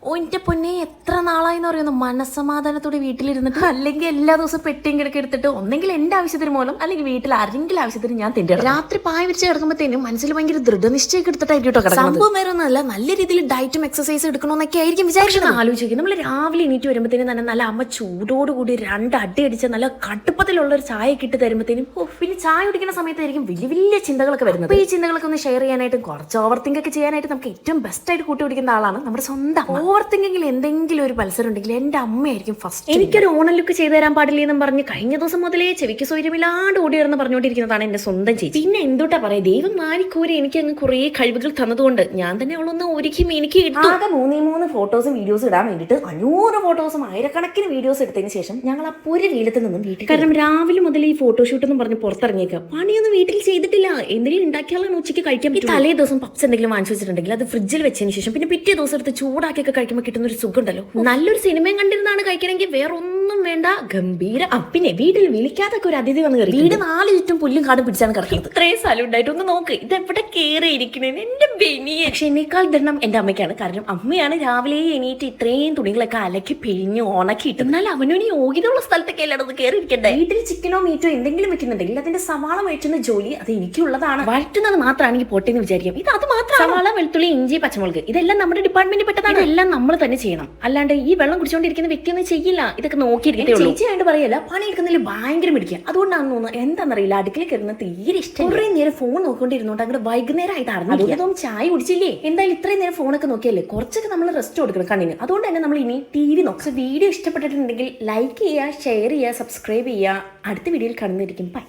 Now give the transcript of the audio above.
ഓ എൻ്റെ പൊന്നെ എത്ര നാളായിന്ന് പറയുന്നു മനസ്സമാധാനത്തോടെ വീട്ടിലിരുന്നിട്ട് അല്ലെങ്കിൽ എല്ലാ ദിവസവും പെട്ടിയും കിടക്കി എടുത്തിട്ട് ഒന്നെങ്കിൽ എൻ്റെ ആവശ്യത്തിന് മൂലം അല്ലെങ്കിൽ വീട്ടിൽ ആരെങ്കിലും ആവശ്യത്തിന് ഞാൻ തിൻ്റെ രാത്രി പായ വിരിച്ച് കിടക്കുമ്പോഴത്തേനും മനസ്സിൽ ഭയങ്കര ദൃഢനിശ്ചയം എടുത്തിട്ടായിരിക്കും കേട്ടോ സംഭവം വേറെ ഒന്നല്ല നല്ല രീതിയിൽ ഡയറ്റും എക്സസൈസ് എടുക്കണമെന്നൊക്കെ ആയിരിക്കും വിചാരിച്ചത് ആലോചിക്കും നമ്മൾ രാവിലെ എണീറ്റ് വരുമ്പോഴത്തേനും തന്നെ നല്ല അമ്മ ചൂടോടുകൂടി രണ്ട് അടി അടിച്ച നല്ല കടുപ്പത്തിലുള്ള ഒരു ചായ കിട്ടി തരുമ്പോഴത്തേനും പിന്നെ ചായ കുടിക്കുന്ന സമയത്തായിരിക്കും വലിയ വലിയ ചിന്തകളൊക്കെ വരുന്നത് ഈ ചിന്തകളൊക്കെ ഒന്ന് ഷെയർ ചെയ്യാനായിട്ടും കുറച്ച് ഓവർ തിങ്ക് ഒക്കെ ചെയ്യാനായിട്ട് നമുക്ക് ഏറ്റവും ബെസ്റ്റ് ആയിട്ട് കൂട്ടി പിടിക്കുന്ന ആളാണ് നമ്മുടെ സ്വന്തം ഓവർ തിങ്കിങ്ങിൽ എന്തെങ്കിലും ഒരു മത്സരം ഉണ്ടെങ്കിൽ എൻ്റെ അമ്മയായിരിക്കും ഫസ്റ്റ്. എനിക്കൊരു ഓണം ലുക്ക് ചെയ്തു തരാൻ പാടില്ല എന്നും പറഞ്ഞ് കഴിഞ്ഞ ദിവസം മുതലേ ചെവിക്ക് സൗകര്യമില്ലാണ്ട് ഓടിയിരുന്ന് പറഞ്ഞുകൊണ്ടിരിക്കുന്നതാണ് എന്റെ സ്വന്തം ചേച്ചി. പിന്നെ എന്തുട്ടാ പറയാ, ദൈവം മാനിക്കൂരി എനിക്ക് അങ്ങ് കുറെ കഴിവുകൾ തന്നതുകൊണ്ട് ഞാൻ തന്നെ അവളൊന്ന് ഒരുക്കും എനിക്ക് ആകെ മൂന്ന് ഫോട്ടോസും വീഡിയോസും ഇടാൻ വേണ്ടിയിട്ട് 500 ഫോട്ടോസും ആയിരക്കണക്കിന് വീഡിയോസ് എടുത്തതിന് ശേഷം ഞങ്ങൾ ആ ഒരു വീലത്തിൽ നിന്നും വീട്ടിൽ, കാരണം രാവിലെ മുതൽ ഈ ഫോട്ടോഷൂട്ട് എന്ന് പറഞ്ഞ് പുറത്തിറങ്ങിയേക്കാം. പണിയൊന്നും വീട്ടിൽ ചെയ്തിട്ടില്ല, എന്തെങ്കിലും ഉണ്ടാക്കിയാലാണ് ഉച്ചയ്ക്ക് കഴിക്കാൻ പറ്റും. തലേ ദിവസം പപ്സ് എന്തെങ്കിലും വാങ്ങിച്ചു വെച്ചിട്ടുണ്ടെങ്കിൽ അത് ഫ്രിഡ്ജിൽ വെച്ചതിന് ശേഷം പിന്നെ പിറ്റേ ദിവസം എടുത്ത് ചൂടാക്കിയൊക്കെ കഴിക്കുമ്പോൾ കിട്ടുന്ന ഒരു സുഖം ഉണ്ടല്ലോ. നല്ലൊരു സിനിമയും കണ്ടിരുന്നാണ് കഴിക്കണമെങ്കിൽ വേറെ ഒന്നും വേണ്ട, ഗംഭീര. പിന്നെ വീട്ടിൽ വിളിക്കാതൊക്കെ ഒരു അതിഥി വന്ന് കയറി വീട് 4 ചുറ്റും പുല്ലും കാടും പിടിച്ചാണ് കിടക്കുന്നത്. ഇത്രയും സ്ഥലം ഉണ്ടായിട്ട് ഒന്ന് നോക്ക്, ഇതെവിടെ കയറി ഇരിക്കണേ എന്റെ ബെനിയെ. പക്ഷെ എന്നേക്കാൾ ദണ്ണം എന്റെ അമ്മയ്ക്കാണ്, കാരണം അമ്മയാണ് രാവിലെ എണീറ്റ് ഇത്രയും തുണികളൊക്കെ അലക്കി പിഴിഞ്ഞ് ഉണക്കിയിട്ട് എന്നാൽ അവനൊരു യോഗ്യതയുള്ള സ്ഥലത്തൊക്കെ എല്ലായിടത്ത് കയറി ഇരിക്കണ്ടേ. വീട്ടിൽ ചിക്കനോ മീറ്റോ എന്തെങ്കിലും വെക്കുന്നുണ്ടെങ്കിൽ അതിന്റെ സവാള വഴറ്റുന്ന ജോലി അത് എനിക്കുള്ളതാണ്. വഴറ്റുന്നത് മാത്രമാണെങ്കിൽ പോട്ടെന്ന് വിചാരിക്കാം, ഇത് അത് മാത്രം. സവാള, വെളുത്തുള്ളി, ഇഞ്ചി, പച്ചമുളക് ഇതെല്ലാം നമ്മുടെ ഡിപ്പാർട്ട്മെന്റിൽ പെട്ടതാണ്. ഇതെല്ലാം നമ്മൾ തന്നെ ചെയ്യണം, അല്ലാണ്ട് ഈ വെള്ളം കുടിച്ചോണ്ടിരിക്കുന്ന വ്യക്തിയൊന്നും ചെയ്യില്ല. ഇതൊക്കെ നോക്കിയിരിക്കേ ഉള്ളൂ. ചേച്ചിയായിട്ട് പറയല്ല, പണിയെടുക്കുന്നതിൽ ഭയങ്കര മിടിക്കുക. അതുകൊണ്ടാണെന്ന് തോന്നുന്നു എന്താണെന്നറിയില്ല അടുക്കളയിൽ കയറുന്ന തീരെ ഇഷ്ടം. കുറേ നേരം ഫോൺ നോക്കിക്കൊണ്ടിരുന്നോണ്ട് അങ്ങോട്ട് വൈകുന്നേരം ആയിട്ട് അറിഞ്ഞു ചായ കുടിച്ചില്ലേ. എന്തായാലും ഇത്രയും നേരം ഫോണൊക്കെ നോക്കിയല്ലേ, കുറച്ചൊക്കെ നമ്മൾ റെസ്റ്റ് കൊടുക്കണം കണ്ണിന്. അതുകൊണ്ട് തന്നെ നമ്മൾ ഇനി TV നോക്കാം. വീഡിയോ ഇഷ്ടപ്പെട്ടിട്ടുണ്ടെങ്കിൽ ലൈക്ക് ചെയ്യുക, ഷെയർ ചെയ്യുക, സബ്സ്ക്രൈബ് ചെയ്യുക. അടുത്ത വീഡിയോയിൽ കാണുന്നതായിരിക്കും. ബൈ.